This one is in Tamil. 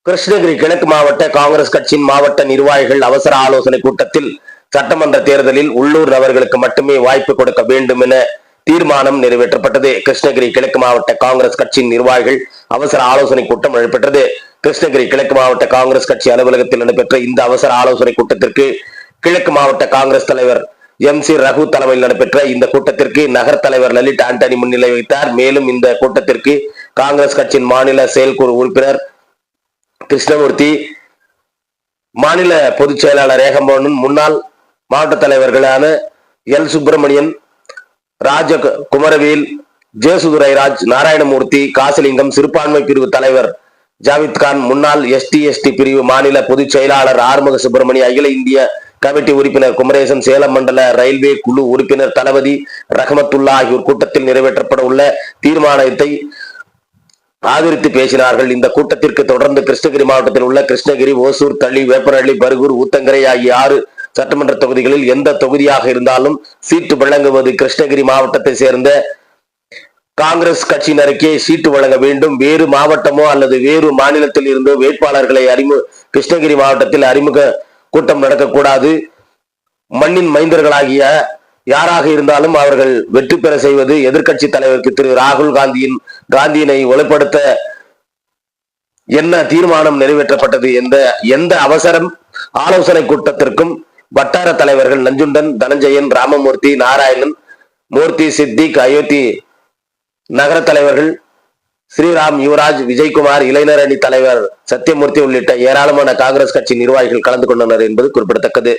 கிருஷ்ணகிரி கிழக்கு மாவட்ட காங்கிரஸ் கட்சியின் மாவட்ட நிர்வாகிகள் அவசர ஆலோசனை கூட்டத்தில் சட்டமன்ற தேர்தலில் உள்ளூர் நபர்களுக்கு மட்டுமே வாய்ப்பு கொடுக்க வேண்டும் என தீர்மானம் நிறைவேற்றப்பட்டது. கிருஷ்ணகிரி கிழக்கு மாவட்ட காங்கிரஸ் கட்சியின் நிர்வாகிகள் அவசர ஆலோசனை கூட்டம் நடைபெற்றது. கிருஷ்ணகிரி கிழக்கு மாவட்ட காங்கிரஸ் கட்சி அலுவலகத்தில் நடைபெற்ற இந்த அவசர ஆலோசனை கூட்டத்திற்கு கிழக்கு மாவட்ட காங்கிரஸ் தலைவர் MC ரகு தலைமையில் நடைபெற்ற இந்த கூட்டத்திற்கு நகர் தலைவர் லலித் ஆண்டனி முன்னிலை வைத்தார். மேலும் இந்த கூட்டத்திற்கு காங்கிரஸ் கட்சியின் மாநில செயற்குழு உறுப்பினர் கிருஷ்ணமூர்த்தி, மாநில பொதுச் செயலாளர் ஏகம்பவன், முன்னாள் மாவட்ட தலைவர்களான எல் சுப்பிரமணியன், ராஜ குமரவேல், ஜேசுதுரைராஜ், நாராயணமூர்த்தி, காசிலிங்கம், சிறுபான்மை பிரிவு தலைவர் ஜாவித்கான், முன்னாள் ST பிரிவு மாநில பொதுச் செயலாளர் ஆறுமுக சுப்பிரமணிய, அகில இந்திய கமிட்டி உறுப்பினர் குமரேசன், சேலம் மண்டல ரயில்வே குழு உறுப்பினர் தளபதி ரஹமத்துல்லா ஆகியோர் கூட்டத்தில் நிறைவேற்றப்பட உள்ள தீர்மானத்தை ஆதரித்து பேசினார்கள். இந்த கூட்டத்திற்கு தொடர்ந்து கிருஷ்ணகிரி மாவட்டத்தில் உள்ள கிருஷ்ணகிரி, ஓசூர், தளி, வேப்பரள்ளி, பர்கூர், ஊத்தங்கரை ஆகிய 6 சட்டமன்ற தொகுதிகளில் எந்த தொகுதியாக இருந்தாலும் சீட்டு வழங்குவது கிருஷ்ணகிரி மாவட்டத்தை சேர்ந்த காங்கிரஸ் கட்சியினருக்கே சீட்டு வழங்க வேண்டும். வேறு மாவட்டமோ அல்லது வேறு மாநிலத்தில் இருந்தோ வேட்பாளர்களை கிருஷ்ணகிரி மாவட்டத்தில் அறிமுக கூட்டம் நடக்கக்கூடாது. மண்ணின் மைந்தர்களாகிய யாராக இருந்தாலும் அவர்கள் வெற்றி பெற செய்வது எதிர்கட்சி தலைவருக்கு திரு ராகுல் காந்தியினை ஒளிப்படுத்த என்ன தீர்மானம் நிறைவேற்றப்பட்டது. எந்த அவசரம் ஆலோசனை கூட்டத்திற்கும் வட்டார தலைவர்கள் நஞ்சுண்டன், தனஞ்சயன், ராமமூர்த்தி, நாராயணன் மூர்த்தி, சித்திக், அயோத்தி நகர தலைவர்கள் ஸ்ரீராம், யுவராஜ், விஜயகுமார், இளைஞர் அணி தலைவர் சத்தியமூர்த்தி உள்ளிட்ட ஏராளமான காங்கிரஸ் கட்சி நிர்வாகிகள் கலந்து கொண்டனர் என்பது குறிப்பிடத்தக்கது.